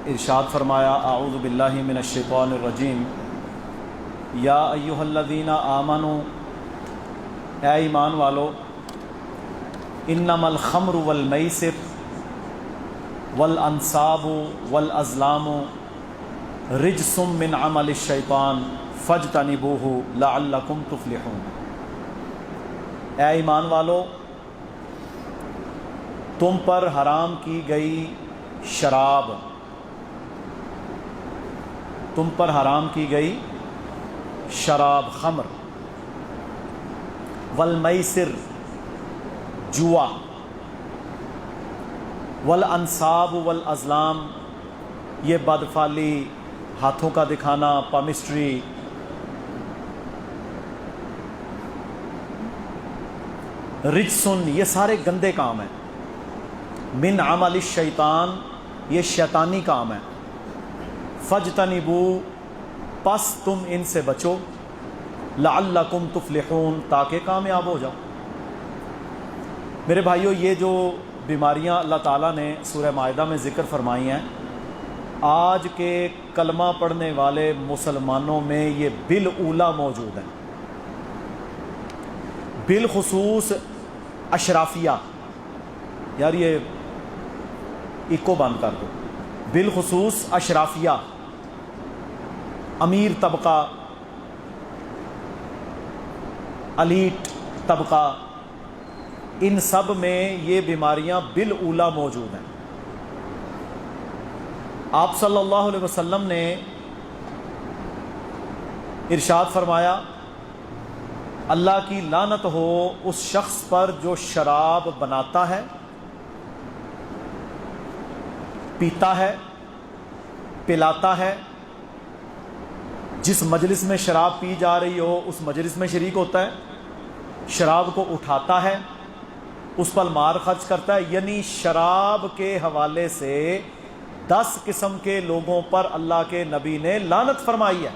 ارشاد فرمایا اعوذ باللہ من الشیطان الرجیم یا ایھا الذین آمنوا، اے ایمان والو، انما الخمر والمیسر والانصاب والازلام رجس من عمل الشیطان فاجتنبوہ لعلکم تفلحون۔ اے ایمان والو، تم پر حرام کی گئی شراب، تم پر حرام کی گئی شراب خمر، والمیسر جوا، والانصاب والازلام یہ بدفعلی، ہاتھوں کا دکھانا، پامسٹری، رجسن یہ سارے گندے کام ہیں، من عمل الشیطان یہ شیطانی کام ہے، فاجتنبو پس تم ان سے بچو، لعلکم تفلحون تاکہ کامیاب ہو جاؤ۔ میرے بھائیو، یہ جو بیماریاں اللہ تعالیٰ نے سورہ مائدہ میں ذکر فرمائی ہیں، آج کے کلمہ پڑھنے والے مسلمانوں میں یہ بالاولیٰ موجود ہیں، بالخصوص اشرافیہ۔ یار یہ ایکو بند کر دو۔ بالخصوص اشرافیہ، امیر طبقہ، الیٹ طبقہ، ان سب میں یہ بیماریاں بالاولیٰ موجود ہیں۔ آپ صلی اللہ علیہ وسلم نے ارشاد فرمایا، اللہ کی لعنت ہو اس شخص پر جو شراب بناتا ہے، پیتا ہے، پلاتا ہے، جس مجلس میں شراب پی جا رہی ہو اس مجلس میں شریک ہوتا ہے، شراب کو اٹھاتا ہے، اس پر مار خرچ کرتا ہے، یعنی شراب کے حوالے سے 10 قسم کے لوگوں پر اللہ کے نبی نے لعنت فرمائی ہے،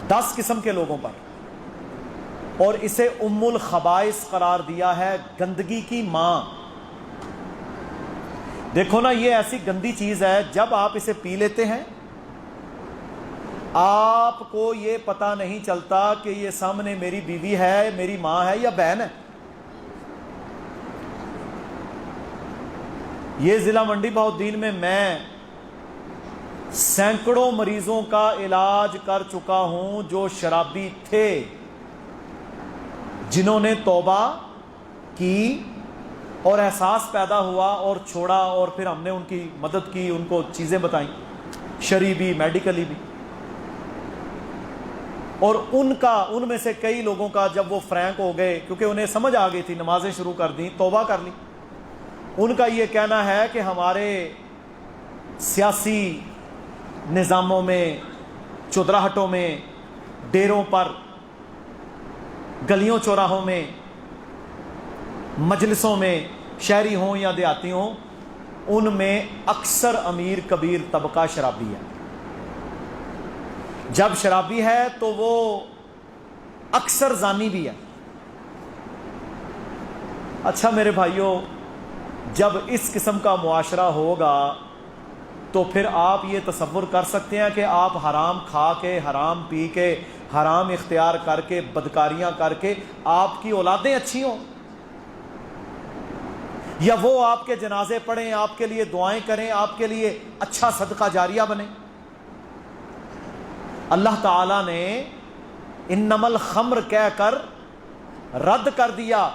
10 قسم کے لوگوں پر، اور اسے ام الخبائث قرار دیا ہے، گندگی کی ماں۔ دیکھو نا، یہ ایسی گندی چیز ہے، جب آپ اسے پی لیتے ہیں آپ کو یہ پتہ نہیں چلتا کہ یہ سامنے میری بیوی ہے، میری ماں ہے یا بہن ہے۔ یہ ضلع منڈی بہاؤالدین میں سینکڑوں مریضوں کا علاج کر چکا ہوں جو شرابی تھے، جنہوں نے توبہ کی اور احساس پیدا ہوا اور چھوڑا، اور پھر ہم نے ان کی مدد کی، ان کو چیزیں بتائیں، شرعی بھی، میڈیکلی بھی، اور ان میں سے کئی لوگوں کا جب وہ فرینک ہو گئے، کیونکہ انہیں سمجھ آ گئی تھی، نمازیں شروع کر دیں، توبہ کر لی، ان کا یہ کہنا ہے کہ ہمارے سیاسی نظاموں میں، چودراہٹوں میں، ڈیروں پر، گلیوں چوراہوں میں، مجلسوں میں، شہری ہوں یا دیہاتی ہوں، ان میں اکثر امیر کبیر طبقہ شرابی ہے۔ جب شرابی ہے تو وہ اکثر زانی بھی ہے۔ اچھا میرے بھائیوں، جب اس قسم کا معاشرہ ہوگا تو پھر آپ یہ تصور کر سکتے ہیں کہ آپ حرام کھا کے، حرام پی کے، حرام اختیار کر کے، بدکاریاں کر کے آپ کی اولادیں اچھی ہوں، یا وہ آپ کے جنازے پڑھیں، آپ کے لیے دعائیں کریں، آپ کے لیے اچھا صدقہ جاریہ بنے۔ اللہ تعالیٰ نے انما الخمر کہہ کر رد کر دیا،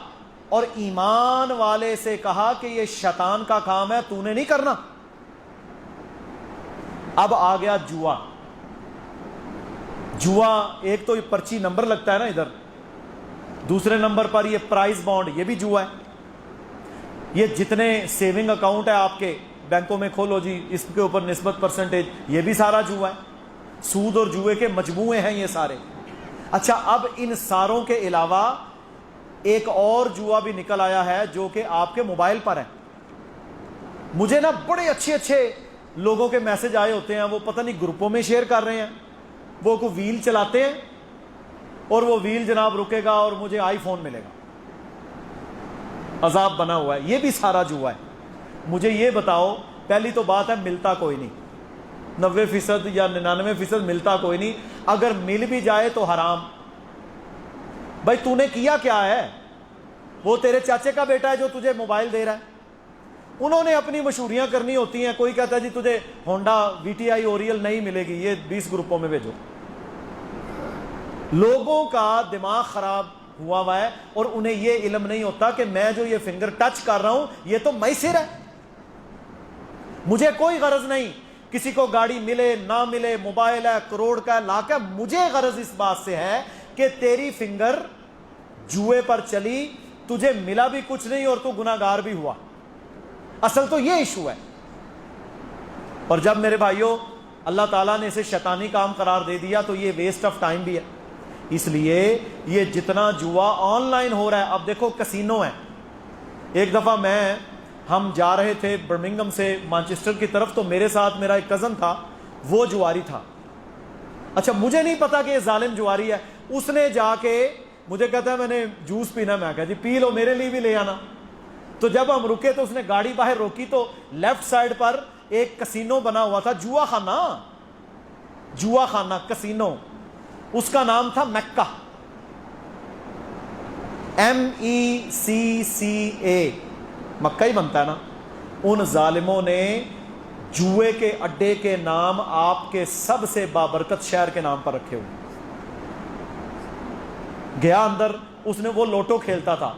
اور ایمان والے سے کہا کہ یہ شیطان کا کام ہے، تو نے نہیں کرنا۔ اب آ گیا جوا۔ جوا ایک تو یہ پرچی نمبر لگتا ہے نا ادھر، دوسرے نمبر پر یہ پرائز بانڈ، یہ بھی جوا ہے۔ یہ جتنے سیونگ اکاؤنٹ ہے آپ کے بینکوں میں کھولو جی، اس کے اوپر نسبت پرسنٹیج، یہ بھی سارا جوا ہے، سود اور جوئے کے مجموعے ہیں یہ سارے۔ اچھا، اب ان ساروں کے علاوہ ایک اور جوا بھی نکل آیا ہے جو کہ آپ کے موبائل پر ہے۔ مجھے نا بڑے اچھے اچھے لوگوں کے میسج آئے ہوتے ہیں، وہ پتہ نہیں گروپوں میں شیئر کر رہے ہیں، وہ کو ویل چلاتے ہیں اور وہ ویل جناب رکے گا اور مجھے آئی فون ملے گا، عذاب بنا ہوا ہے۔ یہ بھی سارا جوا ہے۔ مجھے یہ بتاؤ پہلی تو بات ہے ملتا کوئی نہیں، 90% یا 99% ملتا کوئی نہیں، اگر مل بھی جائے تو حرام۔ بھائی تو نے کیا کیا ہے؟ وہ تیرے چاچے کا بیٹا ہے جو تجھے موبائل دے رہا ہے، انہوں نے اپنی مشہوریاں کرنی ہوتی ہیں، کوئی کہتا ہے جی تجھے ہونڈا VTI اوریل نہیں ملے گی، یہ 20 گروپوں میں بھیجو۔ لوگوں کا دماغ خراب ہوا ہے اور انہیں یہ علم نہیں ہوتا کہ میں جو یہ فنگر ٹچ کر رہا ہوں یہ تو میسر ہے، مجھے کوئی غرض نہیں کسی کو گاڑی ملے نہ ملے، موبائل ہے، کروڑ کا ہے، لاکھ ہے، مجھے غرض اس بات سے ہے کہ تیری فنگر جوئے پر چلی، تجھے ملا بھی کچھ نہیں اور تو گناہگار بھی ہوا۔ اصل تو یہ ایشو ہے۔ اور جب میرے بھائیوں اللہ تعالیٰ نے اسے شیطانی کام قرار دے دیا تو یہ ویسٹ آف ٹائم بھی ہے۔ اس لیے یہ جتنا جوا آن لائن ہو رہا ہے، اب دیکھو کسینو ہے۔ ایک دفعہ ہم جا رہے تھے برمنگھم سے مانچسٹر کی طرف، تو میرے ساتھ میرا ایک کزن تھا، وہ جواری تھا۔ اچھا مجھے نہیں پتا کہ یہ ظالم جواری ہے، اس نے جا کے مجھے کہتا ہے میں نے جوس پینا، میں کہا جی پی لو، میرے لیے بھی لے آنا۔ تو جب ہم رکے تو اس نے گاڑی باہر روکی تو لیفٹ سائڈ پر ایک کسینو بنا ہوا تھا، جوا خانہ کسینو، اس کا نام تھا مکہ، MECCA، مکہ ہی بنتا ہے نا۔ ان ظالموں نے جوئے کے اڈے کے نام آپ کے سب سے بابرکت شہر کے نام پر رکھے ہوئے۔ گیا اندر، اس نے وہ لوٹو کھیلتا تھا،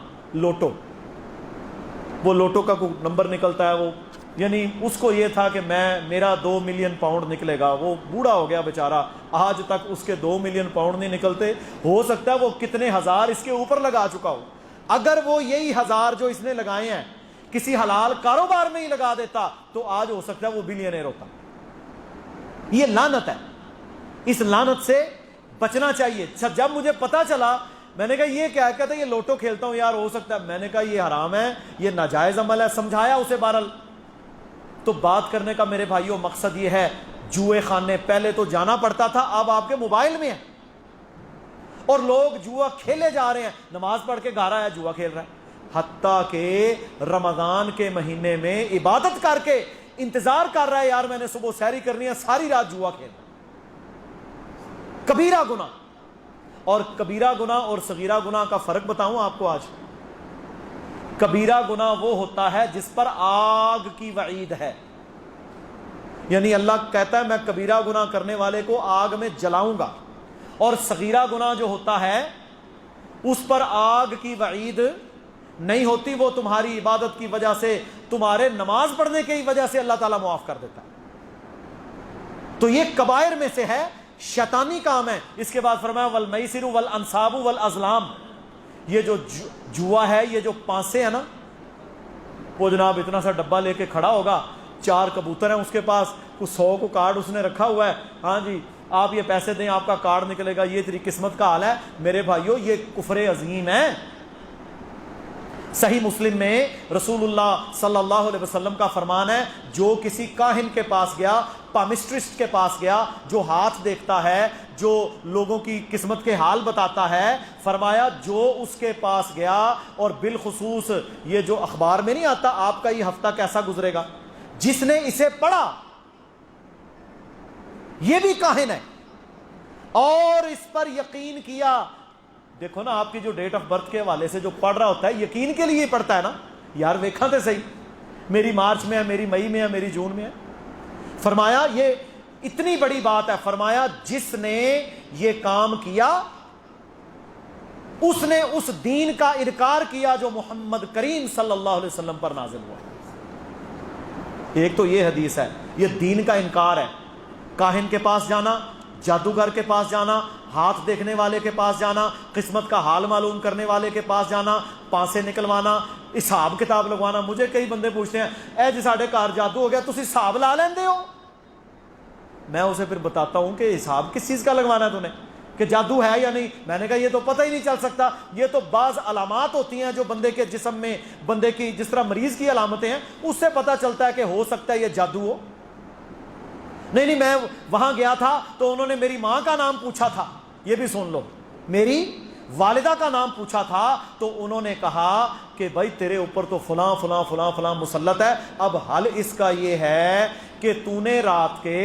وہ لوٹو کا کوئی نمبر نکلتا ہے، وہ یعنی اس کو یہ تھا کہ میرا 2 ملین پاؤنڈ نکلے گا۔ وہ بوڑھا ہو گیا بیچارہ، آج تک اس کے 2 ملین پاؤنڈ نہیں نکلتے، ہو سکتا ہے وہ کتنے ہزار اس کے اوپر لگا چکا ہو۔ اگر وہ یہی ہزار جو اس نے لگائے ہیں کسی حلال کاروبار میں ہی لگا دیتا تو آج ہو سکتا ہے وہ بلینئر ہوتا۔ یہ لعنت ہے، اس لعنت سے بچنا چاہیے۔ جب مجھے پتا چلا میں نے کہا یہ کیا ہے، کہتا ہے یہ لوٹو کھیلتا ہوں یار، ہو سکتا ہے۔ میں نے کہا یہ حرام ہے، یہ ناجائز عمل ہے، سمجھایا اسے بہرحال۔ تو بات کرنے کا میرے بھائیوں مقصد یہ ہے، جوئے خانے پہلے تو جانا پڑتا تھا، اب آپ کے موبائل میں ہے، اور لوگ جوا کھیلے جا رہے ہیں، نماز پڑھ کے گھر آیا جوا کھیل رہا ہے، حتیٰ کہ رمضان کے مہینے میں عبادت کر کے انتظار کر رہا ہے یار میں نے صبح سحری کرنی ہے، ساری رات جوا کھیل رہا ہے۔ کبیرہ گناہ، اور کبیرہ گناہ اور صغیرہ گناہ کا فرق بتاؤں آپ کو آج۔ کبیرہ گناہ وہ ہوتا ہے جس پر آگ کی وعید ہے، یعنی اللہ کہتا ہے میں کبیرہ گناہ کرنے والے کو آگ میں جلاؤں گا، اور صغیرہ گناہ جو ہوتا ہے اس پر آگ کی وعید نہیں ہوتی، وہ تمہاری عبادت کی وجہ سے، تمہارے نماز پڑھنے کی وجہ سے اللہ تعالیٰ معاف کر دیتا ہے۔ تو یہ کبائر میں سے ہے، شیطانی کام ہے۔ اس کے بعد فرمایا والمیسر والانصاب والازلام، یہ جو جوا ہے، یہ جو پانسے ہیں نا، وہ جناب اتنا سا ڈبہ لے کے کھڑا ہوگا، 4 کبوتر ہیں اس کے پاس، کچھ 100 کو کارڈ اس نے رکھا ہوا ہے، ہاں جی آپ یہ پیسے دیں آپ کا کارڈ نکلے گا، یہ تیری قسمت کا حال ہے۔ میرے بھائیوں یہ کفر عظیم ہے۔ صحیح مسلم میں رسول اللہ صلی اللہ علیہ وسلم کا فرمان ہے، جو کسی کاہن کے پاس گیا، پامسٹرسٹ کے پاس گیا، جو ہاتھ دیکھتا ہے، جو لوگوں کی قسمت کے حال بتاتا ہے، فرمایا جو اس کے پاس گیا، اور بالخصوص یہ جو اخبار میں نہیں آتا آپ کا یہ ہفتہ کیسا گزرے گا، جس نے اسے پڑھا یہ بھی کاہن ہے، اور اس پر یقین کیا۔ دیکھو نا آپ کی جو ڈیٹ آف برتھ کے حوالے سے جو پڑھ رہا ہوتا ہے یقین کے لیے پڑھتا ہے نا، یار ویکھاں تے صحیح، میری مارچ میں ہے، میری مئی میں ہے، میری جون میں ہے۔ فرمایا یہ اتنی بڑی بات ہے، فرمایا جس نے یہ کام کیا اس نے اس دین کا انکار کیا جو محمد کریم صلی اللہ علیہ وسلم پر نازل ہوا۔ ایک تو یہ حدیث ہے، یہ دین کا انکار ہے۔ کاہن کے پاس جانا، جادوگر کے پاس جانا، ہاتھ دیکھنے والے کے پاس جانا، قسمت کا حال معلوم کرنے والے کے پاس جانا، پانسے نکلوانا، حساب کتاب لگوانا۔ مجھے کئی بندے پوچھتے ہیں اے جی ساڈے گھر جادو ہو گیا تسی حساب لا لیندے ہو؟ میں اسے پھر بتاتا ہوں کہ حساب کس چیز کا لگوانا ہے تو نے، کہ جادو ہے یا نہیں؟ میں نے کہا یہ تو پتہ ہی نہیں چل سکتا، یہ تو بعض علامات ہوتی ہیں جو بندے کے جسم میں، بندے کی جس طرح مریض کی علامتیں ہیں اس سے پتہ چلتا ہے کہ ہو سکتا ہے یہ جادو ہو۔ نہیں میں وہاں گیا تھا تو انہوں نے میری ماں کا نام پوچھا تھا، یہ بھی سن لو، میری والدہ کا نام پوچھا تھا تو انہوں نے کہا کہ بھائی تیرے اوپر تو فلاں فلاں فلاں فلاں مسلط ہے، اب حل اس کا یہ ہے کہ تو نے رات کے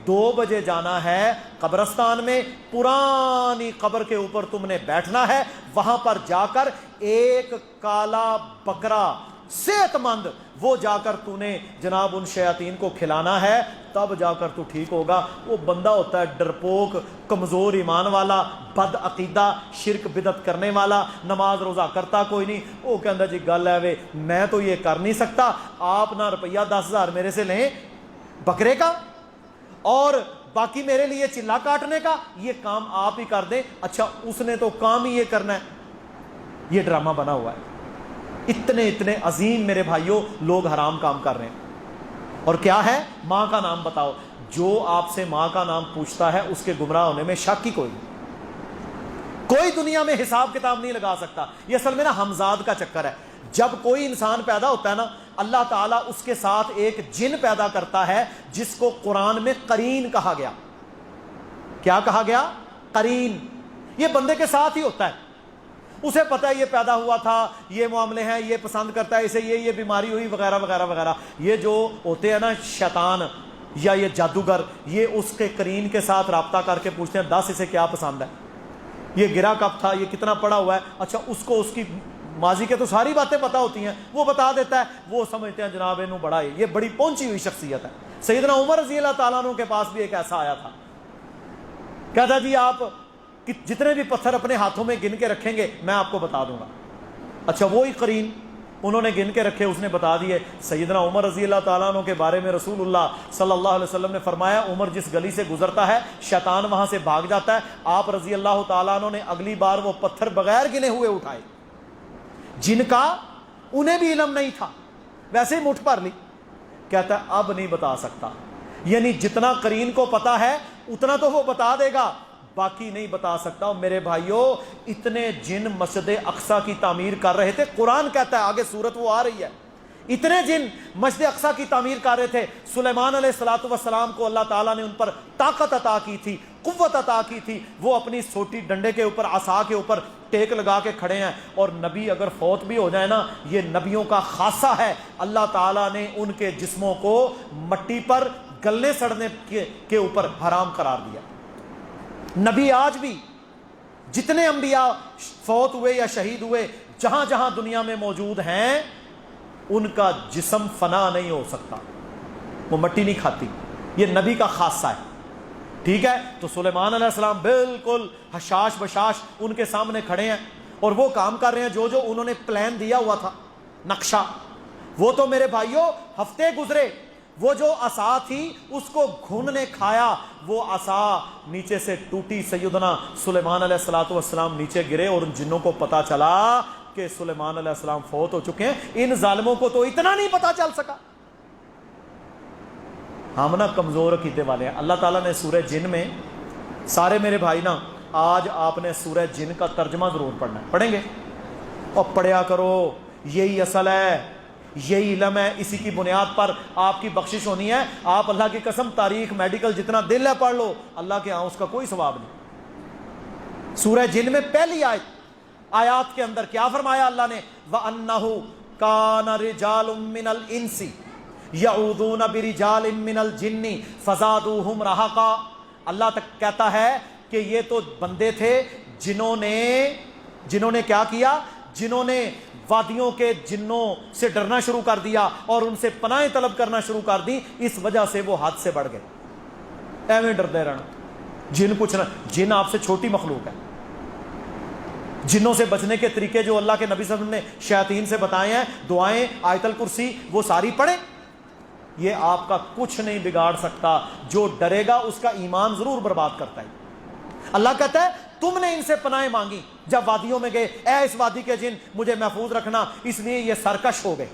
2 بجے جانا ہے قبرستان میں، پرانی قبر کے اوپر تم نے بیٹھنا ہے، وہاں پر جا کر ایک کالا بکرا صحت مند وہ جا کر تو نے جناب ان شیاطین کو کھلانا ہے، تب جا کر تو ٹھیک ہوگا۔ وہ بندہ ہوتا ہے ڈرپوک، کمزور ایمان والا، بد عقیدہ، شرک بدعت کرنے والا، نماز روزہ کرتا کوئی نہیں، وہ کہندا جی گل ہے وے میں تو یہ کر نہیں سکتا، آپ نہ روپیہ 10,000 میرے سے لیں بکرے کا اور باقی میرے لیے چلا کاٹنے کا، یہ کام آپ ہی کر دیں۔ اچھا اس نے تو کام ہی یہ کرنا ہے، یہ ڈرامہ بنا ہوا ہے۔ اتنے اتنے عظیم میرے بھائیوں لوگ حرام کام کر رہے ہیں، اور کیا ہے؟ ماں کا نام بتاؤ۔ جو آپ سے ماں کا نام پوچھتا ہے اس کے گمراہ ہونے میں شک ہی کوئی نہیں، کوئی دنیا میں حساب کتاب نہیں لگا سکتا۔ یہ اصل میں نا ہمزاد کا چکر ہے۔ جب کوئی انسان پیدا ہوتا ہے نا، اللہ تعالیٰ اس کے ساتھ ایک جن پیدا کرتا ہے جس کو قرآن میں قرین کہا گیا۔ کیا کہا گیا؟ قرین۔ یہ بندے کے ساتھ ہی ہوتا ہے، اسے پتہ ہے یہ پیدا ہوا تھا، یہ معاملے ہیں، یہ پسند کرتا ہے، اسے یہ بیماری ہوئی وغیرہ وغیرہ وغیرہ۔ یہ جو ہوتے ہیں نا شیطان یا یہ جادوگر، یہ اس کے قرین کے ساتھ رابطہ کر کے پوچھتے ہیں 10 اسے کیا پسند ہے، یہ گرا کب تھا، یہ کتنا پڑا ہوا ہے۔ اچھا اس کو اس کی ماضی کے تو ساری باتیں پتہ ہوتی ہیں، وہ بتا دیتا ہے، وہ سمجھتے ہیں جناب انہوں بڑا ہے، یہ بڑی پہنچی ہوئی شخصیت ہے۔ سیدنا عمر رضی اللہ تعالیٰ عنہ کے پاس بھی ایک ایسا آیا تھا، کہتا جی آپ جتنے بھی پتھر اپنے ہاتھوں میں گن کے رکھیں گے میں آپ کو بتا دوں گا۔ اچھا وہی قرین انہوں نے گن کے رکھے، اس نے بتا دیے۔ سیدنا عمر رضی اللہ تعالیٰ عنہ کے بارے میں رسول اللہ صلی اللہ علیہ وسلم نے فرمایا عمر جس گلی سے گزرتا ہے شیطان وہاں سے بھاگ جاتا ہے۔ آپ رضی اللہ تعالیٰ عنہ نے اگلی بار وہ پتھر بغیر گنے ہوئے اٹھائے، جن کا انہیں بھی علم نہیں تھا، ویسے ہی مٹھ پر لی۔ کہتا ہے اب نہیں بتا سکتا، یعنی جتنا قرین کو پتا ہے اتنا تو وہ بتا دے گا، باقی نہیں بتا سکتا۔ اور میرے بھائیوں اتنے جن مسجد اقصی کی تعمیر کر رہے تھے، قرآن کہتا ہے آگے سورت وہ آ رہی ہے، اتنے جن مسجد اقصی کی تعمیر کر رہے تھے۔ سلیمان علیہ الصلوۃ والسلام کو اللہ تعالیٰ نے ان پر طاقت عطا کی تھی، قوت عطا کی تھی، وہ اپنی چھوٹی ڈنڈے کے اوپر عصا کے اوپر ٹیک لگا کے کھڑے ہیں۔ اور نبی اگر فوت بھی ہو جائے نا، یہ نبیوں کا خاصہ ہے، اللہ تعالیٰ نے ان کے جسموں کو مٹی پر گلنے سڑنے کے اوپر حرام قرار دیا۔ نبی آج بھی جتنے انبیاء فوت ہوئے یا شہید ہوئے جہاں جہاں دنیا میں موجود ہیں، ان کا جسم فنا نہیں ہو سکتا، وہ مٹی نہیں کھاتی، یہ نبی کا خاصہ ہے۔ ٹھیک ہے، تو سلیمان علیہ السلام بالکل حشاش بشاش ان کے سامنے کھڑے ہیں اور وہ کام کر رہے ہیں جو انہوں نے پلان دیا ہوا تھا، نقشہ۔ وہ تو میرے بھائیوں ہفتے گزرے، وہ جو عصا تھی اس کو گھن نے کھایا، وہ عصا نیچے سے ٹوٹی، سیدنا سلیمان علیہ السلام نیچے گرے اور ان جنوں کو پتا چلا کہ سلیمان علیہ السلام فوت ہو چکے ہیں۔ ان ظالموں کو تو اتنا نہیں پتا چل سکا۔ ہم نا کمزور عقیدے والے ہیں۔ اللہ تعالیٰ نے سورہ جن میں، سارے میرے بھائی نا آج آپ نے سورہ جن کا ترجمہ ضرور پڑھنا ہے، پڑھیں گے؟ اور پڑھیا کرو، یہی اصل ہے، یہی علم ہے، اسی کی بنیاد پر آپ کی بخشش ہونی ہے۔ آپ اللہ کی قسم تاریخ میڈیکل جتنا دل ہے پڑھ لو، اللہ کے ہاں اس کا کوئی ثواب نہیں۔ سورہ جن میں پہلی آیات کے اندر کیا فرمایا اللہ نے؟ وَأَنَّهُ كَانَ رِجَالٌ مِّنَ الْإِنسِ يَعُوذُونَ بِرِجَالٍ مِّنَ الْجِنِّ فَزَادُوهُمْ رَهَقًا۔ اللہ تک کہتا ہے کہ یہ تو بندے تھے جنہوں نے کیا کیا؟ جنہوں نے وادیوں کے جنوں سے ڈرنا شروع کر دیا اور ان سے پناہیں طلب کرنا شروع کر دی، اس وجہ سے وہ حد سے بڑھ گئے۔ ایویں ڈرتے رہنا، جن کچھ نہ، جن آپ سے چھوٹی مخلوق ہے۔ جنوں سے بچنے کے طریقے جو اللہ کے نبی صلی اللہ علیہ وسلم نے شیاطین سے بتائے ہیں، دعائیں، آیت الکرسی، وہ ساری پڑھیں، یہ آپ کا کچھ نہیں بگاڑ سکتا۔ جو ڈرے گا اس کا ایمان ضرور برباد کرتا ہے۔ اللہ کہتا ہے تم نے ان سے پناہیں مانگی جب وادیوں میں گئے، اے اس وادی کے جن مجھے محفوظ رکھنا، اس لیے یہ سرکش ہو گئے۔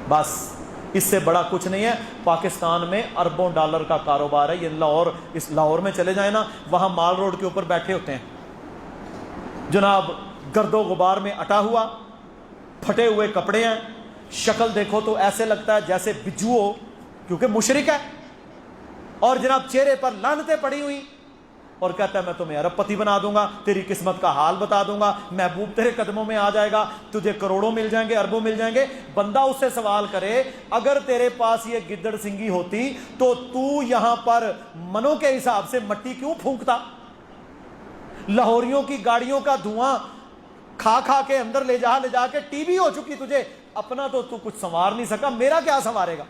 بس اس سے بڑا کچھ نہیں ہے۔ پاکستان میں اربوں ڈالر کا کاروبار ہے۔ یہ اس لاہور میں چلے جائیں نا، وہاں مال روڈ کے اوپر بیٹھے ہوتے ہیں جناب، گرد و غبار میں اٹا ہوا، پھٹے ہوئے کپڑے ہیں، شکل دیکھو تو ایسے لگتا ہے جیسے بجو ہو، کیونکہ مشرک ہے، اور جناب چہرے پر لعنتیں پڑی ہوئی، اور کہتا ہے میں تمہیں ارب پتی بنا دوں گا, تیری قسمت کا حال بتا دوں گا, محبوب تیرے قدموں میں آ جائے گا, تجھے کروڑوں مل جائیں گے, اربوں مل جائیں گے. بندہ اس سے سوال کرے اگر تیرے پاس یہ گدڑ سنگی ہوتی تو یہاں پر منوں کے حساب سے مٹی کیوں پھونکتا؟ لاہوریوں کی گاڑیوں کا دھواں کھا کھا کے اندر لے جا کے ٹی وی ہو چکی تجھے, اپنا تو کچھ سنوار نہیں سکا, میرا کیا سنوارے گا؟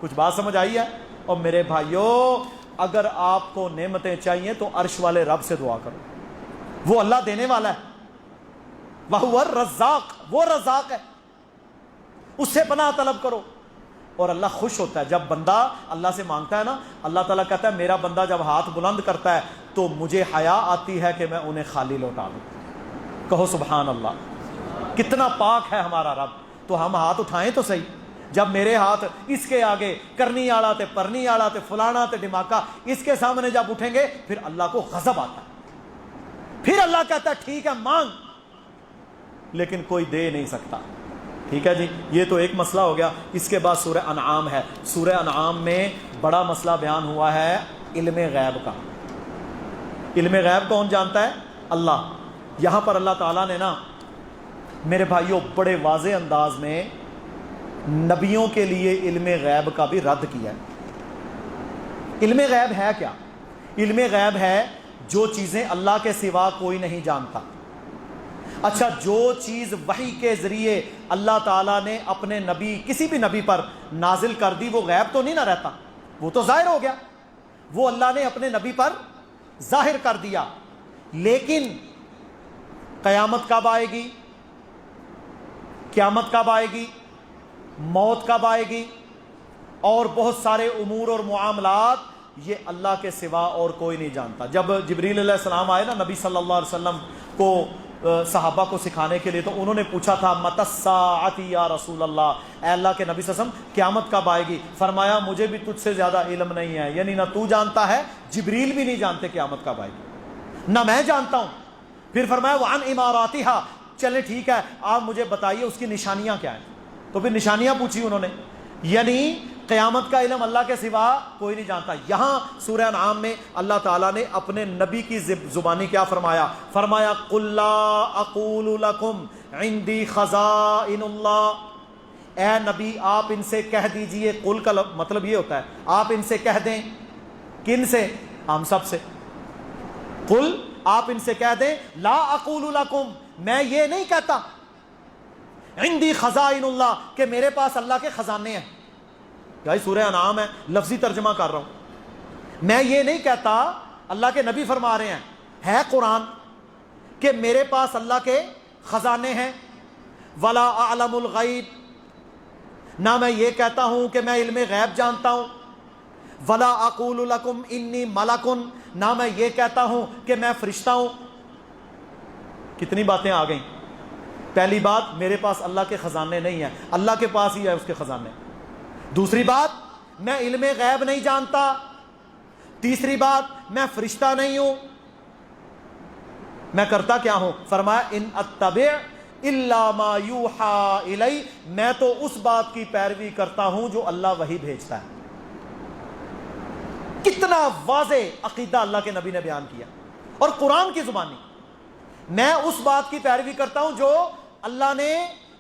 کچھ بات سمجھ آئی ہے؟ اور میرے بھائیوں, اگر آپ کو نعمتیں چاہیے تو عرش والے رب سے دعا کرو, وہ اللہ دینے والا ہے. وَهُوَ الرَّزَّاقُ, وہ رزاق ہے, اس سے پناہ طلب کرو. اور اللہ خوش ہوتا ہے جب بندہ اللہ سے مانگتا ہے نا, اللہ تعالیٰ کہتا ہے میرا بندہ جب ہاتھ بلند کرتا ہے تو مجھے حیا آتی ہے کہ میں انہیں خالی لوٹا دوں. کہو سبحان اللہ, کتنا پاک ہے ہمارا رب. تو ہم ہاتھ اٹھائیں تو صحیح. جب میرے ہاتھ اس کے آگے کرنی آڑا تے پرنی آڑا تے فلانا تے دماغا, اس کے سامنے جب اٹھیں گے پھر اللہ کو غضب آتا ہے. پھر اللہ کہتا ہے ٹھیک ہے مانگ, لیکن کوئی دے نہیں سکتا. ٹھیک ہے جی, یہ تو ایک مسئلہ ہو گیا. اس کے بعد سورہ انعام ہے. سورہ انعام میں بڑا مسئلہ بیان ہوا ہے علم غیب کا. علم غیب کون جانتا ہے؟ اللہ. یہاں پر اللہ تعالیٰ نے نا میرے بھائیوں بڑے واضح انداز میں نبیوں کے لیے علم غیب کا بھی رد کیا ہے. علم غیب ہے کیا؟ علم غیب ہے جو چیزیں اللہ کے سوا کوئی نہیں جانتا. اچھا, جو چیز وحی کے ذریعے اللہ تعالیٰ نے اپنے نبی کسی بھی نبی پر نازل کر دی وہ غیب تو نہیں نہ رہتا, وہ تو ظاہر ہو گیا, وہ اللہ نے اپنے نبی پر ظاہر کر دیا. لیکن قیامت کب آئے گی, قیامت کب آئے گی, موت کب آئے گی, اور بہت سارے امور اور معاملات یہ اللہ کے سوا اور کوئی نہیں جانتا. جب جبریل علیہ السلام آئے نا نبی صلی اللہ علیہ وسلم کو صحابہ کو سکھانے کے لیے, تو انہوں نے پوچھا تھا متی الساعۃ یا رسول اللہ, اے اللہ کے نبی صلی اللہ علیہ وسلم قیامت کب آئے گی؟ فرمایا مجھے بھی تجھ سے زیادہ علم نہیں ہے, یعنی نہ تو جانتا ہے, جبریل بھی نہیں جانتے قیامت کب آئے گی, نہ میں جانتا ہوں. پھر فرمایا وعن اماراتہا, چلے ٹھیک ہے آپ مجھے بتائیے اس کی نشانیاں کیا ہیں. تو پھر نشانیاں پوچھی انہوں نے, یعنی قیامت کا علم اللہ کے سوا کوئی نہیں جانتا. یہاں سورہ انعام میں اللہ تعالیٰ نے اپنے نبی کی زبانی کیا فرمایا؟ فرمایا قُلْ لَا أَقُولُ لَكُمْ عِنْدِي خَزَائِنُ اللَّهِ, اے نبی آپ ان سے کہہ دیجئے, قل کا مطلب یہ ہوتا ہے آپ ان سے کہہ دیں. کن سے؟ ہم سب سے. قل, آپ ان سے کہہ دیں, لا اقول لکم, میں یہ نہیں کہتا, عندی خزائن اللہ, کہ میرے پاس اللہ کے خزانے ہیں. بھائی سورہ انعام ہے, لفظی ترجمہ کر رہا ہوں. میں یہ نہیں کہتا, اللہ کے نبی فرما رہے ہیں, ہے قرآن, کہ میرے پاس اللہ کے خزانے ہیں. ولا اعلم الغیب, نہ میں یہ کہتا ہوں کہ میں علم غیب جانتا ہوں. ولا اقول لکم انی ملکن, نہ میں یہ کہتا ہوں کہ میں فرشتہ ہوں. کتنی باتیں آ گئیں. پہلی بات, میرے پاس اللہ کے خزانے نہیں ہیں, اللہ کے پاس ہی ہے اس کے خزانے. دوسری بات, میں علم غیب نہیں جانتا. تیسری بات, میں فرشتہ نہیں ہوں. میں کرتا کیا ہوں؟ فرمایا ان اتبع الا ما یوحى الی, میں تو اس بات کی پیروی کرتا ہوں جو اللہ وحی بھیجتا ہے. کتنا واضح عقیدہ اللہ کے نبی نے بیان کیا, اور قرآن کی زبانی. میں اس بات کی پیروی کرتا ہوں جو اللہ نے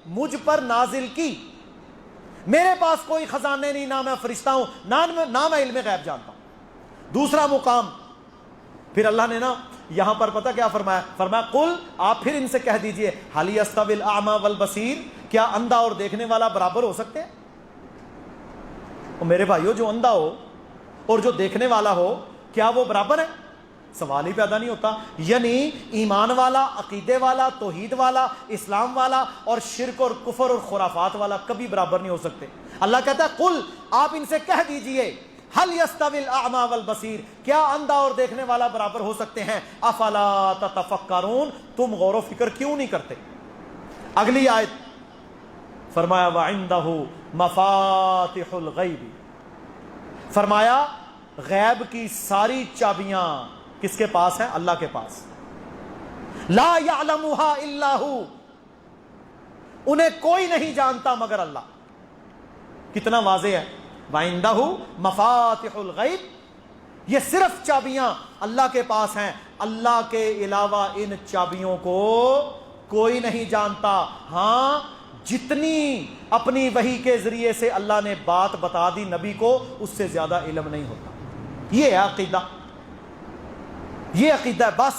مجھ پر نازل کی. میرے پاس کوئی خزانے نہیں, نہ میں فرشتہ ہوں, نہ میں علم غیب جانتا ہوں. دوسرا مقام پھر اللہ نے نا یہاں پر پتہ کیا فرمایا؟ فرمایا قل, آپ پھر ان سے کہہ دیجئے, هل يستوي الاعمى والبصير, کیا اندھا اور دیکھنے والا برابر ہو سکتے ہیں؟ اور میرے بھائیو, جو اندھا ہو اور جو دیکھنے والا ہو کیا وہ برابر ہے؟ سوال ہی پیدا نہیں ہوتا. یعنی ایمان والا, عقیدے والا, توحید والا, اسلام والا اور شرک اور کفر اور خرافات والا کبھی برابر نہیں ہو سکتے. اللہ کہتا ہے قل, آپ ان سے کہہ دیجئے, هل يستوي الاعمى والبصير, کیا اندھا اور دیکھنے والا برابر ہو سکتے ہیں؟ افلا تتفکرون, تم غور و فکر کیوں نہیں کرتے؟ اگلی آیت فرمایا وعنده مفاتح الغیب, فرمایا غیب کی ساری چابیاں کس کے پاس ہیں؟ اللہ کے پاس. لا يعلمها الا هو, انہیں کوئی نہیں جانتا مگر اللہ. کتنا واضح ہے. وعنده مفاتح الغیب, یہ صرف چابیاں اللہ کے پاس ہیں، اللہ کے علاوہ ان چابیوں کو کوئی نہیں جانتا۔ ہاں جتنی اپنی وحی کے ذریعے سے اللہ نے بات بتا دی نبی کو، اس سے زیادہ علم نہیں ہوتا۔ یہ ہے عقیدہ، یہ عقیدہ ہے بس،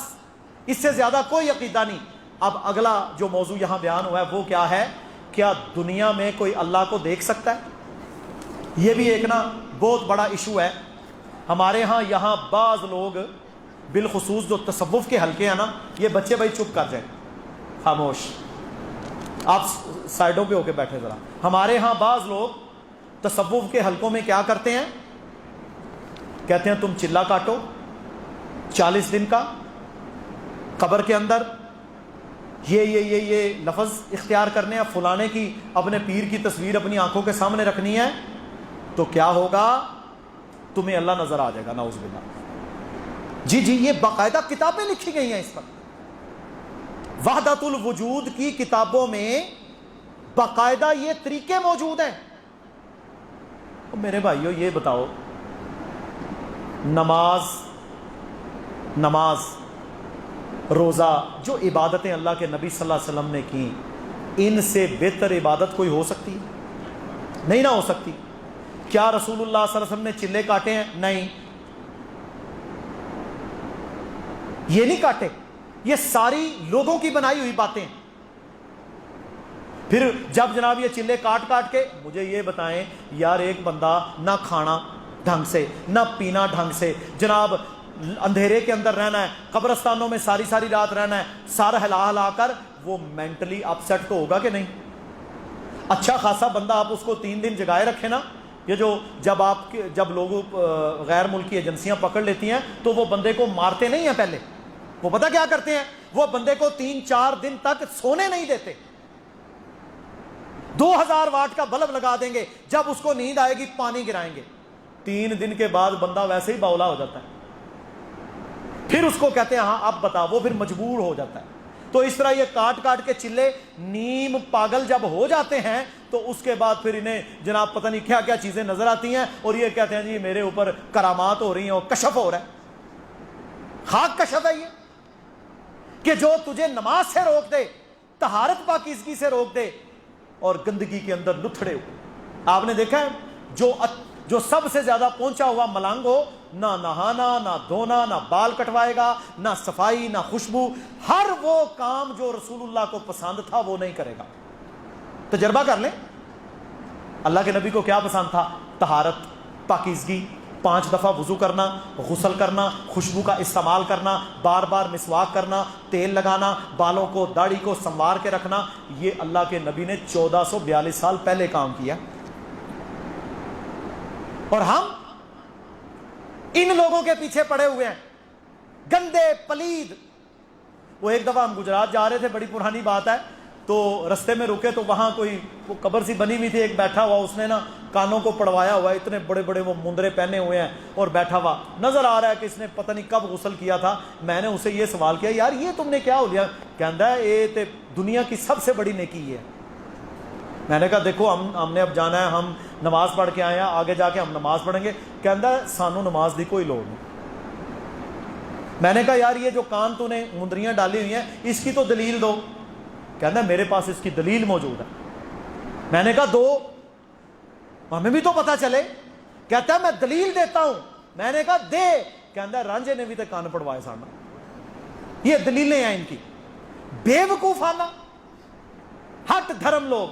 اس سے زیادہ کوئی عقیدہ نہیں۔ اب اگلا جو موضوع یہاں بیان ہوا ہے وہ کیا ہے؟ کیا دنیا میں کوئی اللہ کو دیکھ سکتا ہے؟ یہ بھی ایک نا بہت بڑا ایشو ہے ہمارے ہاں۔ یہاں بعض لوگ بالخصوص جو تصوف کے حلقے ہیں نا، یہ بچے بھائی چپ کر جائیں، خاموش، آپ سائڈوں پہ ہو کے بیٹھے ذرا۔ ہمارے ہاں بعض لوگ تصوف کے حلقوں میں کیا کرتے ہیں؟ کہتے ہیں تم چلا کاٹو 40 دن کا قبر کے اندر، یہ لفظ اختیار کرنے ہیں، فلانے کی اپنے پیر کی تصویر اپنی آنکھوں کے سامنے رکھنی ہے، تو کیا ہوگا؟ تمہیں اللہ نظر آ جائے گا، نعوذ باللہ۔ جی یہ باقاعدہ کتابیں لکھی گئی ہیں اس پر، وحدت الوجود کی کتابوں میں باقاعدہ یہ طریقے موجود ہیں۔ میرے بھائیو یہ بتاؤ، نماز، روزہ، جو عبادتیں اللہ کے نبی صلی اللہ علیہ وسلم نے کی، ان سے بہتر عبادت کوئی ہو سکتی؟ نہیں نہ ہو سکتی۔ کیا رسول اللہ صلی اللہ علیہ وسلم نے چلے کاٹے ہیں؟ نہیں، یہ نہیں کاٹے، یہ ساری لوگوں کی بنائی ہوئی باتیں۔ پھر جب جناب یہ چلے کاٹ کے، مجھے یہ بتائیں یار، ایک بندہ نہ کھانا ڈھنگ سے، نہ پینا ڈھنگ سے، جناب اندھیرے کے اندر رہنا ہے، قبرستانوں میں ساری رات رہنا ہے، سارا ہلا کر، وہ مینٹلی اپسیٹ تو ہوگا کہ نہیں؟ اچھا خاصا بندہ آپ اس کو 3 دن جگائے رکھے نا، یہ جو جب لوگ غیر ملکی ایجنسیاں پکڑ لیتی ہیں تو وہ بندے کو مارتے نہیں ہیں، پہلے وہ پتہ کیا کرتے ہیں؟ وہ بندے کو 3-4 دن تک سونے نہیں دیتے، 2000 واٹ کا بلب لگا دیں گے، جب اس کو نیند آئے گی پانی گرائیں گے، 3 دن کے بعد بندہ ویسے ہی باولا ہو جاتا ہے۔ پھر اس کو کہتے ہیں ہاں اب بتا، وہ پھر مجبور ہو جاتا ہے۔ تو اس طرح یہ کاٹ کے چلے نیم پاگل جب ہو جاتے ہیں تو اس کے بعد پھر انہیں جناب پتہ نہیں کیا چیزیں نظر آتی ہیں، اور یہ کہتے ہیں جی میرے اوپر کرامات ہو رہی ہیں اور کشف ہو رہا ہے۔ خاک کشف ہے یہ کہ جو تجھے نماز سے روک دے، طہارت پاکیزگی سے روک دے، اور گندگی کے اندر لتھڑے ہو۔ آپ نے دیکھا ہے جو سب سے زیادہ پہنچا ہوا ملنگ ہو، نہ نہانا، نہ دھونا، نہ بال کٹوائے گا، نہ صفائی، نہ خوشبو، ہر وہ کام جو رسول اللہ کو پسند تھا وہ نہیں کرے گا۔ تجربہ کر لیں، اللہ کے نبی کو کیا پسند تھا؟ طہارت، پاکیزگی، 5 دفعہ وضو کرنا، غسل کرنا، خوشبو کا استعمال کرنا، بار بار مسواک کرنا، تیل لگانا، بالوں کو داڑھی کو سنوار کے رکھنا۔ یہ اللہ کے نبی نے 1442 سال پہلے کام کیا، اور ہم ان لوگوں کے پیچھے پڑے ہوئے ہیں، گندے پلید۔ وہ ایک دفعہ ہم گجرات جا رہے تھے، بڑی پرانی بات ہے، تو رستے میں رکے تو وہاں کوئی وہ قبر سی بنی ہوئی تھی، ایک بیٹھا ہوا، اس نے نا کانوں کو پڑوایا ہوا ہے، اتنے بڑے بڑے وہ مندرے پہنے ہوئے ہیں، اور بیٹھا ہوا نظر آ رہا ہے کہ اس نے پتہ نہیں کب غسل کیا تھا۔ میں نے اسے یہ سوال کیا، یار یہ تم نے کیا ہو لیا؟ کہندا ہے یہ تے دنیا کی سب سے بڑی نیکی ہے۔ میں نے کہا دیکھو ہم نے اب جانا ہے، ہم نماز پڑھ کے آئے ہیں، آگے جا کے ہم نماز پڑھیں گے۔ کہندا ہے سانو نماز دی کوئی لوڑ نہیں۔ میں نے کہا یار یہ جو کان تو نے مندریاں ڈالی ہوئی ہیں اس کی تو دلیل دو۔ کہندا ہے میرے پاس اس کی دلیل موجود ہے۔ میں نے کہا دو، ہمیں بھی تو پتہ چلے۔ کہتا ہے میں دلیل دیتا ہوں۔ میں نے کہا دے۔ کہندا ہے رانجھے نے بھی تے کان پڑوائے سانا۔ یہ دلیلیں ہیں ان کی، بے وقوفانہ ہٹ دھرم لوگ۔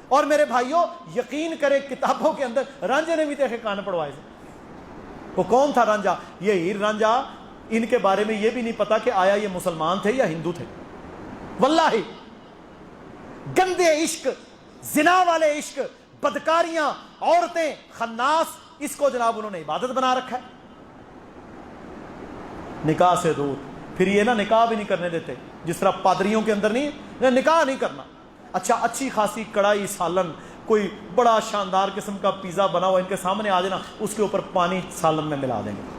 اور میرے بھائیوں یقین کرے کتابوں کے اندر رانجھے نے بھی تے کان پڑوائے سے۔ وہ کون تھا رانجھا؟ یہ ہیر رانجھا، ان کے بارے میں یہ بھی نہیں پتا کہ آیا یہ مسلمان تھے یا ہندو تھے۔ واللہ گندے عشق، زنا والے عشق، بدکاریاں، عورتیں، خناس، اس کو جناب انہوں نے عبادت بنا رکھا ہے۔ نکاح سے دور، پھر یہ نا نکاح بھی نہیں کرنے دیتے، جس طرح پادریوں کے اندر نہیں، نکاح نہیں کرنا۔ اچھا اچھی خاصی کڑائی سالن، کوئی بڑا شاندار قسم کا پیزا بنا ہوا ان کے سامنے آ جانا، اس کے اوپر پانی سالن میں ملا دیں گے۔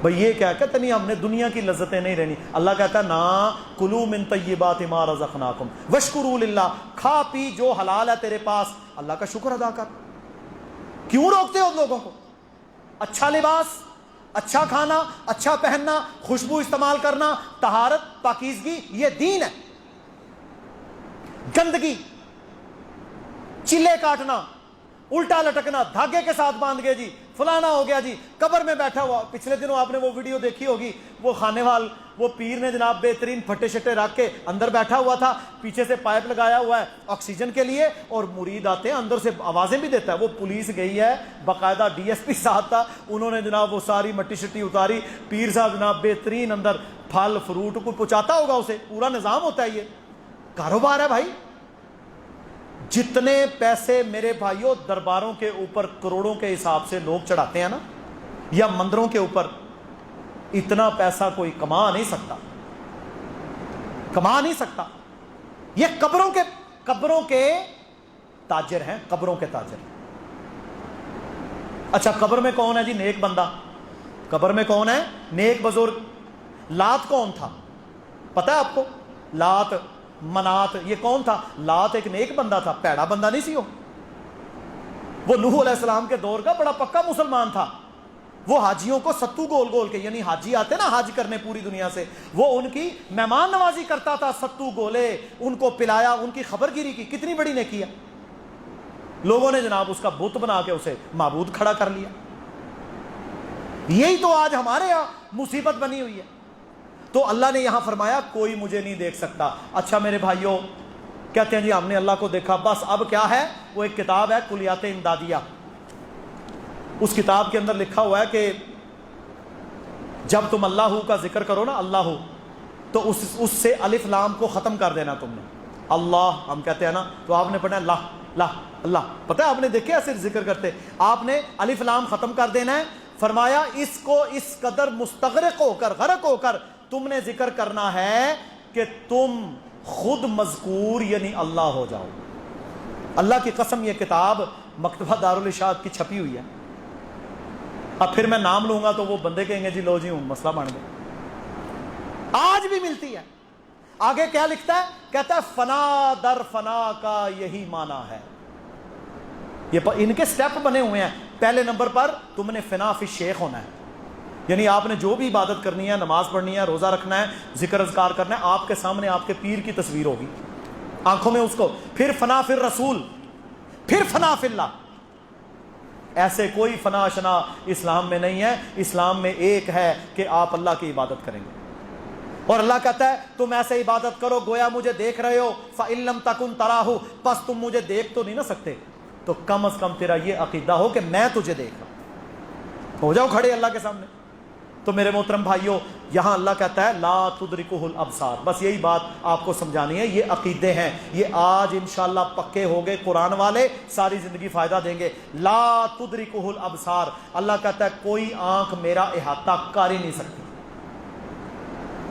بھئی یہ کیا کہتے نہیں ہم نے دنیا کی لذتیں نہیں رہنی۔ اللہ کہتا ہے نا کلوا من طیبات ما رزقناکم واشکروا للہ، کھا پی جو حلال ہے تیرے پاس، اللہ کا شکر ادا کر۔ کیوں روکتے ہو لوگوں کو؟ اچھا لباس، اچھا کھانا، اچھا پہننا، خوشبو استعمال کرنا، طہارت، پاکیزگی، یہ دین ہے۔ گندگی، چلے کاٹنا، الٹا لٹکنا، دھاگے کے ساتھ باندھ گئے جی، فلانا ہو گیا جی، قبر میں بیٹھا ہوا۔ پچھلے دنوں آپ نے وہ ویڈیو دیکھی ہوگی، وہ خانے وال، وہ پیر نے جناب بہترین پھٹے شٹے رکھ کے اندر بیٹھا ہوا تھا، پیچھے سے پائپ لگایا ہوا ہے آکسیجن کے لیے، اور مرید آتے ہیں اندر سے آوازیں بھی دیتا ہے۔ وہ پولیس گئی ہے، باقاعدہ ڈی ایس پی ساتھ تھا، انہوں نے جناب وہ ساری مٹی شٹی اتاری، پیر صاحب جناب بہترین اندر پھل فروٹ کو پہنچاتا ہوگا، اسے پورا نظام ہوتا ہے۔ یہ کاروبار ہے بھائی۔ جتنے پیسے میرے بھائیوں درباروں کے اوپر کروڑوں کے حساب سے لوگ چڑھاتے ہیں نا، یا مندروں کے اوپر، اتنا پیسہ کوئی کما نہیں سکتا، کما نہیں سکتا۔ یہ قبروں کے تاجر ہیں، قبروں کے تاجر۔ اچھا قبر میں کون ہے جی؟ نیک بندہ۔ قبر میں کون ہے؟ نیک بزرگ۔ لات کون تھا پتہ ہے آپ کو؟ لات، منات، یہ کون تھا؟ لات ایک نیک بندہ تھا، پیڑا بندہ نہیں سی وہ نوح علیہ السلام کے دور کا بڑا پکا مسلمان تھا۔ وہ حاجیوں کو ستو گول گول کے، یعنی حاجی آتے نا حج کرنے پوری دنیا سے، وہ ان کی مہمان نوازی کرتا تھا، ستو گولے ان کو پلایا، ان کی خبر گیری کی۔ کتنی بڑی نیکی ہے۔ لوگوں نے جناب اس کا بت بنا کے اسے معبود کھڑا کر لیا۔ یہی تو آج ہمارے یہاں مصیبت بنی ہوئی ہے۔ تو اللہ نے یہاں فرمایا کوئی مجھے نہیں دیکھ سکتا۔ اچھا میرے بھائیوں، کہتے ہیں جی ہم نے اللہ کو دیکھا، بس اب کیا ہے؟ وہ ایک کتاب ہے کلیات امدادیہ، اس کتاب کے اندر لکھا ہوا ہے کہ جب تم اللہ کا ذکر کرو نا، اللہ تو اس سے الف لام کو ختم کر دینا تم نے۔ اللہ ہم کہتے ہیں نا، تو آپ نے پڑھنا ہے اللہ اللہ اللہ، پتہ ہے آپ نے دیکھے ایسے ذکر کرتے، آپ نے الف لام ختم کر دینا ہے۔ فرمایا اس کو اس قدر مستغرق ہو کر، غرق ہو کر تم نے ذکر کرنا ہے کہ تم خود مذکور یعنی اللہ ہو جاؤ۔ اللہ کی قسم یہ کتاب مکتبہ دارالارشاد کی چھپی ہوئی ہے۔ اب پھر میں نام لوں گا تو وہ بندے کہیں گے جی لو جی ہوں مسئلہ بن گیا۔ آج بھی ملتی ہے۔ آگے کیا لکھتا ہے؟ کہتا ہے فنا در فنا کا یہی معنی ہے۔ یہ ان کے سٹیپ بنے ہوئے ہیں۔ پہلے نمبر پر تم نے فنا فی شیخ ہونا ہے، یعنی آپ نے جو بھی عبادت کرنی ہے، نماز پڑھنی ہے، روزہ رکھنا ہے، ذکر اذکار کرنا ہے، آپ کے سامنے آپ کے پیر کی تصویر ہوگی آنکھوں میں اس کو۔ پھر فنا فی الرسول، پھر فنا فی اللہ۔ ایسے کوئی فنا شنا اسلام میں نہیں ہے۔ اسلام میں ایک ہے کہ آپ اللہ کی عبادت کریں گے، اور اللہ کہتا ہے تم ایسے عبادت کرو گویا مجھے دیکھ رہے ہو۔ فَإِن لَمْ تَكُنْ تَرَاهُ، پس تم مجھے دیکھ تو نہیں نہ سکتے، تو کم از کم تیرا یہ عقیدہ ہو کہ میں تجھے دیکھ رہا ہوں۔ ہو جاؤ کھڑے اللہ کے سامنے۔ تو میرے محترم بھائیوں، یہاں اللہ کہتا ہے لا تدرکہ الابصار۔ بس یہی بات آپ کو سمجھانی ہے۔ یہ عقیدے ہیں، یہ آج انشاءاللہ پکے ہو گئے، قرآن والے ساری زندگی فائدہ دیں گے۔ لا تدرکہ الابصار، اللہ کہتا ہے کوئی آنکھ میرا احاطہ کر ہی نہیں سکتی،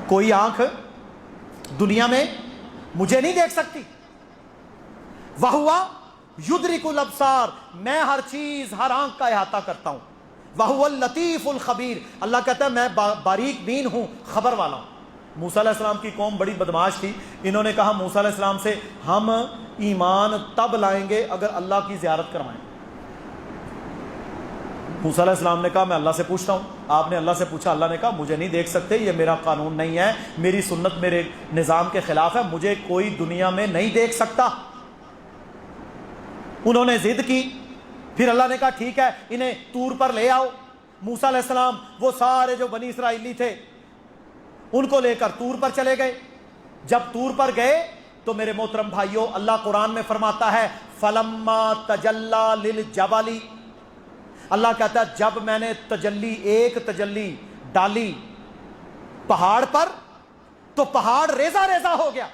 کوئی آنکھ دنیا میں مجھے نہیں دیکھ سکتی۔ وَهُوَ يُدْرِكُ الْأَبْصَارَ، میں ہر چیز، ہر آنکھ کا احاطہ کرتا ہوں۔ وَهُوَ اللَّطِيفُ الْخَبِيرُ، اللہ کہتا ہے میں باریک بین ہوں، خبر والا ہوں۔ موسیٰ علیہ السلام کی قوم بڑی بدماش تھی، انہوں نے کہا موسیٰ علیہ السلام سے ہم ایمان تب لائیں گے اگر اللہ کی زیارت کروائیں۔ موسیٰ علیہ السلام نے کہا میں اللہ سے پوچھتا ہوں۔ آپ نے اللہ سے پوچھا، اللہ نے کہا مجھے نہیں دیکھ سکتے، یہ میرا قانون نہیں ہے، میری سنت میرے نظام کے خلاف ہے، مجھے کوئی دنیا میں نہیں دیکھ سکتا۔ انہوں نے ضد کی، پھر اللہ نے کہا ٹھیک ہے انہیں طور پر لے آؤ۔ موسیٰ علیہ السلام وہ سارے جو بنی اسرائیلی تھے ان کو لے کر طور پر چلے گئے۔ جب طور پر گئے تو میرے محترم بھائیوں، اللہ قرآن میں فرماتا ہے فَلَمَّا تَجَلَّى لِلْجَبَلِ، اللہ کہتا ہے جب میں نے ایک تجلی ڈالی پہاڑ پر تو پہاڑ ریزہ ریزہ ہو گیا،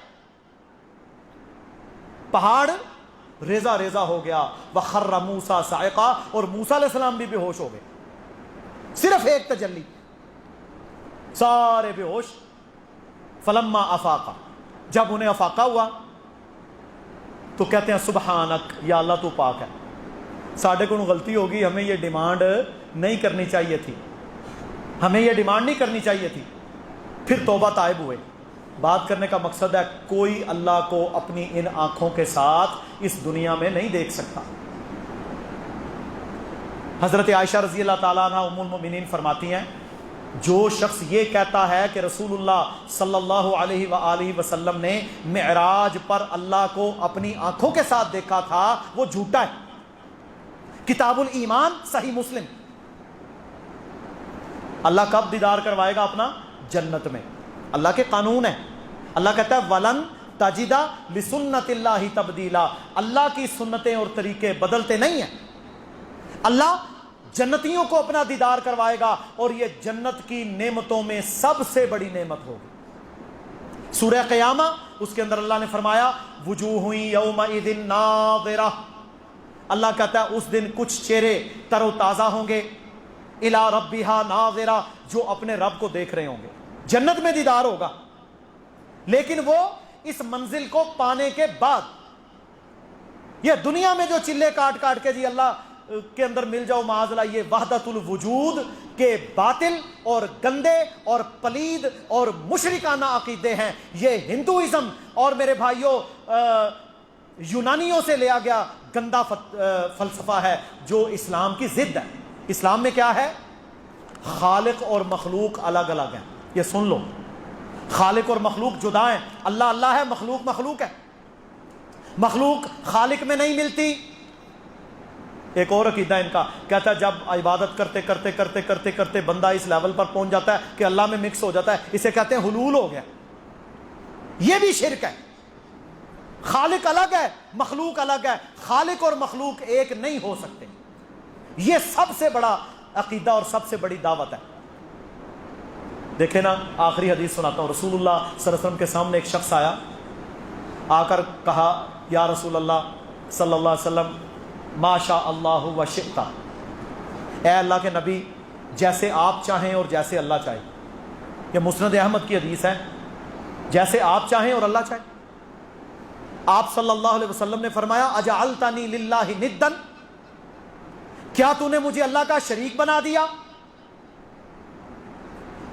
پہاڑ ریزہ ریزہ ہو گیا۔ وَخَرَّ مُوسَىٰ صَعِقًا، اور موسیٰ علیہ السلام بھی بے ہوش ہو گئے، صرف ایک تجلی، سارے بے ہوش۔ فَلَمَّا أَفَاقَ، جب انہیں افاقہ ہوا تو کہتے ہیں سبحانک، یا اللہ تو پاک ہے، ساڑھے کو غلطی ہوگی، ہمیں یہ ڈیمانڈ نہیں کرنی چاہیے تھی، ہمیں یہ ڈیمانڈ نہیں کرنی چاہیے تھی۔ پھر توبہ طائب ہوئے۔ بات کرنے کا مقصد ہے کوئی اللہ کو اپنی ان آنکھوں کے ساتھ اس دنیا میں نہیں دیکھ سکتا۔ حضرت عائشہ رضی اللہ تعالیٰ عنہ ام المؤمنین فرماتی ہیں جو شخص یہ کہتا ہے کہ رسول اللہ صلی اللہ علیہ وآلہ وسلم نے معراج پر اللہ کو اپنی آنکھوں کے ساتھ دیکھا تھا، وہ جھوٹا ہے۔ کتاب الایمان صحیح مسلم۔ اللہ کب دیدار کروائے گا اپنا؟ جنت میں۔ اللہ کے قانون ہے، اللہ کہتا ہے وَلَن تَجِدَ لِسُنَّتِ اللَّهِ تَبْدِيلًا، اللہ کی سنتیں اور طریقے بدلتے نہیں ہیں۔ اللہ جنتیوں کو اپنا دیدار کروائے گا، اور یہ جنت کی نعمتوں میں سب سے بڑی نعمت ہوگی۔ سورہ قیامہ اس کے اندر اللہ نے فرمایا وجوہ یومئذ ناظرہ، اللہ کہتا ہے اس دن کچھ چہرے تر و تازہ ہوں گے، الی ربہا ناظرہ، جو اپنے رب کو دیکھ رہے ہوں گے۔ جنت میں دیدار ہوگا، لیکن وہ اس منزل کو پانے کے بعد۔ یہ دنیا میں جو چلے کاٹ کاٹ کے جی اللہ کے اندر مل جاؤ معاذ اللہ، یہ وحدت الوجود کے باطل اور گندے اور پلید اور مشرکانہ عقیدے ہیں۔ یہ ہندوازم اور میرے بھائیوں یونانیوں سے لیا گیا گندا فلسفہ ہے جو اسلام کی ضد ہے۔ اسلام میں کیا ہے؟ خالق اور مخلوق الگ الگ ہیں۔ یہ سن لو، خالق اور مخلوق جدا ہیں۔ اللہ اللہ ہے، مخلوق مخلوق ہے۔ مخلوق خالق میں نہیں ملتی۔ ایک اور عقیدہ ان کا کہتا ہے جب عبادت کرتے کرتے کرتے کرتے کرتے بندہ اس لیول پر پہنچ جاتا ہے کہ اللہ میں مکس ہو جاتا ہے، اسے کہتے ہیں حلول ہو گیا۔ یہ بھی شرک ہے۔ خالق الگ ہے، مخلوق الگ ہے، خالق اور مخلوق ایک نہیں ہو سکتے۔ یہ سب سے بڑا عقیدہ اور سب سے بڑی دعوت ہے۔ دیکھیں نا، آخری حدیث سناتا ہوں۔ رسول اللہ صلی اللہ علیہ وسلم کے سامنے ایک شخص آیا، آ کر کہا یا رسول اللہ صلی اللہ علیہ وسلم ما شاء اللہ و شئت، اے اللہ کے نبی جیسے آپ چاہیں اور جیسے اللہ چاہے۔ یہ مسند احمد کی حدیث ہے، جیسے آپ چاہیں اور اللہ چاہے۔ آپ صلی اللہ علیہ وسلم نے فرمایا اجعلتنی للہ ندا، کیا تو نے مجھے اللہ کا شریک بنا دیا؟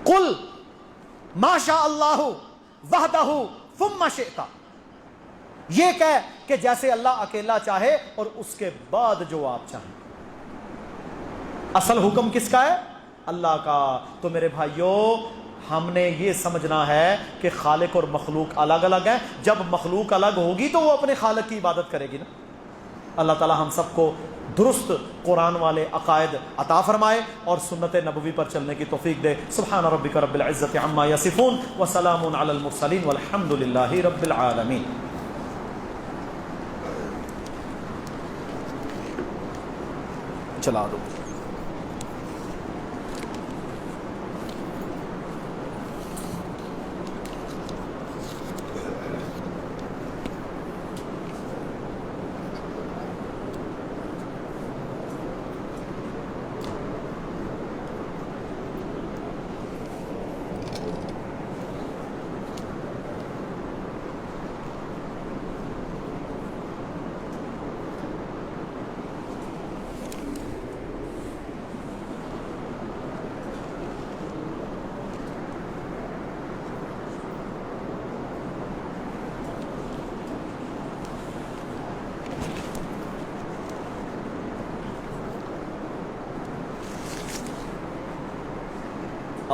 قل ما شاء اللہ وحدہ ثم شئت، یہ کہہ کہ جیسے اللہ اکیلا چاہے اور اس کے بعد جو آپ چاہیں۔ اصل حکم کس کا ہے؟ اللہ کا۔ تو میرے بھائیوں، ہم نے یہ سمجھنا ہے کہ خالق اور مخلوق الگ الگ ہیں۔ جب مخلوق الگ ہوگی تو وہ اپنے خالق کی عبادت کرے گی نا۔ اللہ تعالی ہم سب کو درست قرآن والے عقائد عطا فرمائے اور سنت نبوی پر چلنے کی توفیق دے۔ سبحان ربک رب العزت عما یصفون وسلام علی المرسلین والحمد للہ رب العالمین۔ چلا دو۔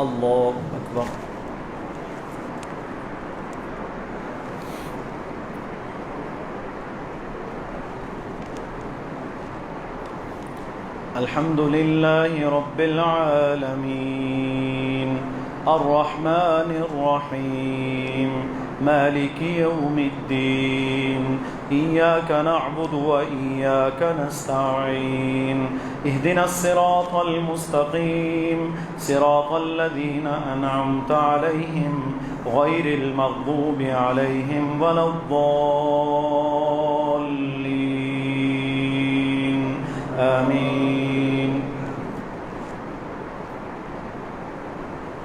اللہ اکبر۔ الحمد للہ رب العالمین الرحمن الرحیم مالک یوم الدین إياك نعبد وإياك نستعين اهدنا الصراط المستقيم صراط الذين أنعمت عليهم غير المغضوب عليهم ولا الضالين آمين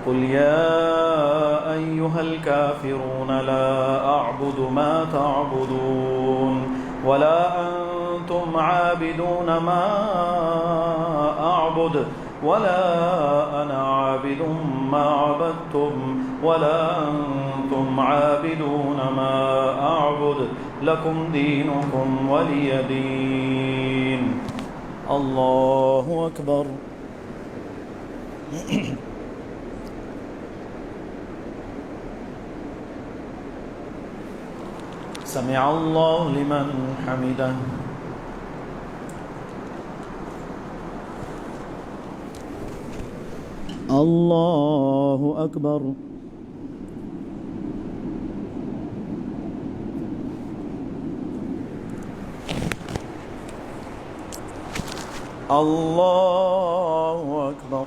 قل يا أيها الكافرون لا أعبد ما تعبدون ولا أنتم عابدون ما أعبد ولا أنا عابد ما عبدتم ولا أنتم عابدون ما أعبد لكم دينكم ولي دين الله أكبر سمع الله لمن حمده. الله أكبر. الله أكبر.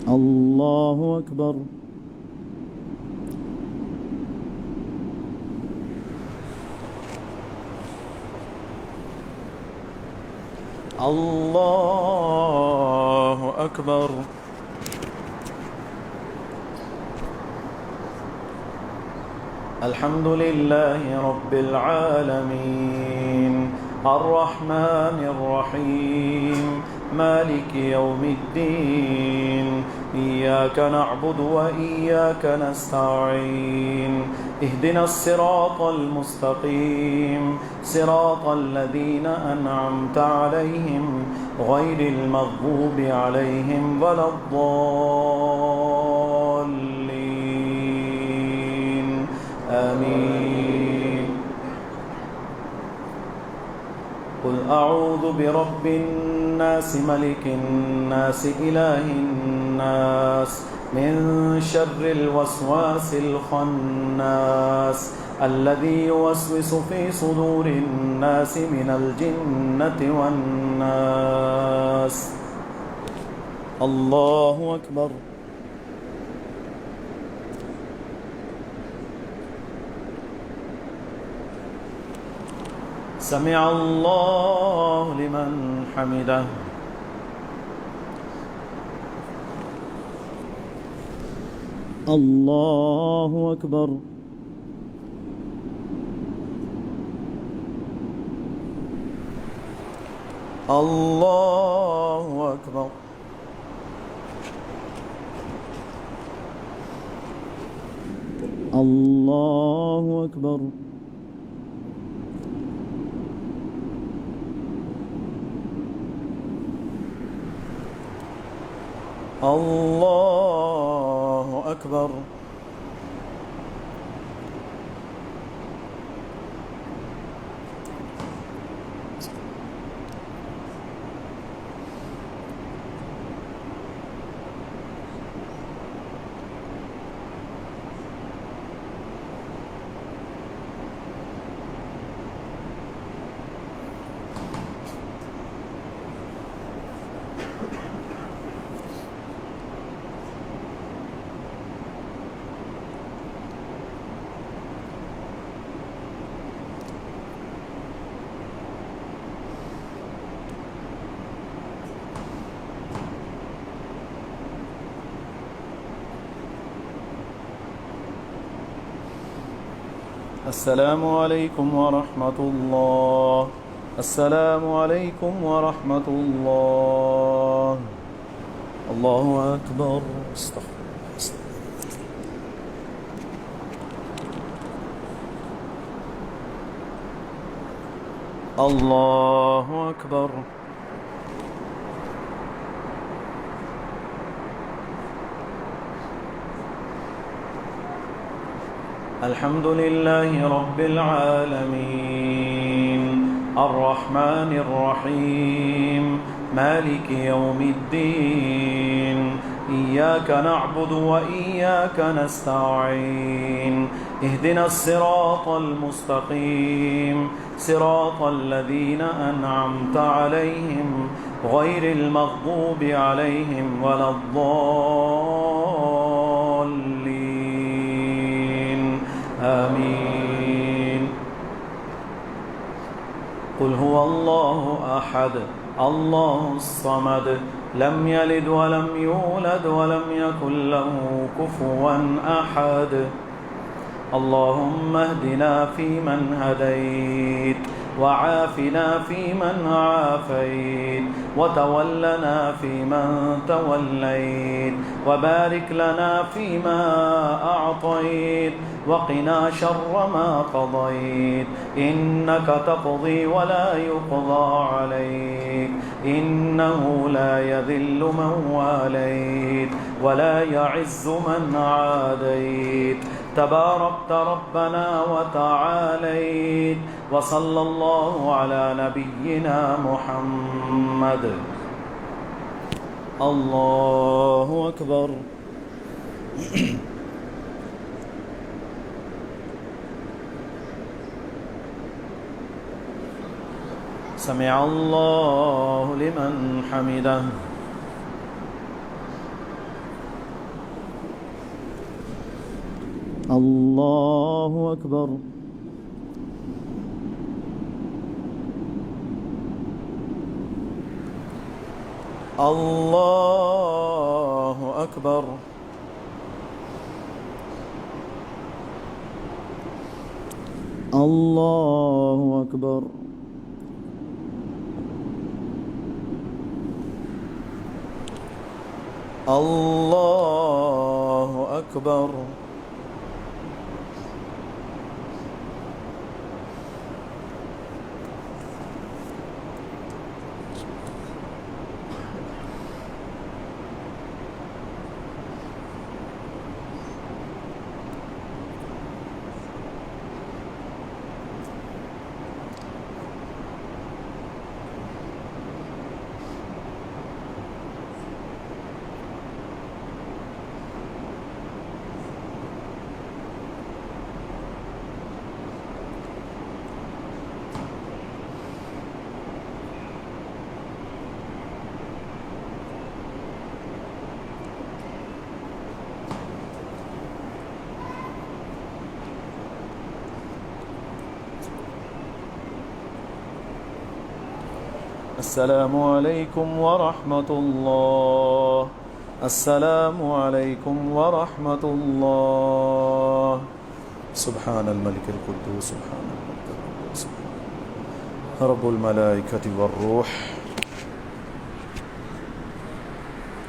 الله أكبر. الله أكبر. الحمد لله رب العالمين الرحمن الرحيم مالك يوم الدين إياك نعبد وإياك نستعين اهدنا الصراط المستقيم صراط الذين أنعمت عليهم غير المغضوب عليهم ولا الضالين آمين. قل أعوذ برب الناس ملك الناس إله الناس من شر الوسواس الخناس الذي يوسوس في صدور الناس من الجنة والناس. الله أكبر. سمع الله لمن حمده. الله أكبر. الله أكبر. الله أكبر. الله أكبر. السلام عليكم ورحمة الله. السلام عليكم ورحمة الله. الله أكبر. الله أكبر. الحمد لله رب العالمين الرحمن الرحيم مالك يوم الدين إياك نعبد وإياك نستعين اهدنا الصراط المستقيم صراط الذين أنعمت عليهم غير المغضوب عليهم ولا الضالين آمين. قل هو الله أحد الله الصمد لم يلد ولم يولد ولم يكن له كفوا أحد. اللهم اهدنا فيمن هديت وعافنا فيمن عافيت وتولنا فيمن توليت وبارك لنا فيما أعطيت وقنا شر ما قضيت إنك تقضي ولا يقضى عليك إنه لا يذل من واليت ولا يعز من عاديت تباركت ربنا وتعاليت وصلى الله على نبينا محمد. الله أكبر. سمع الله لمن حمده. الله أكبر. الله أكبر. الله أكبر. الله أكبر. السلام عليكم ورحمة الله. السلام عليكم ورحمة الله. سبحان الملك القدوس سبحان الملك القدوس رب الملائكة والروح.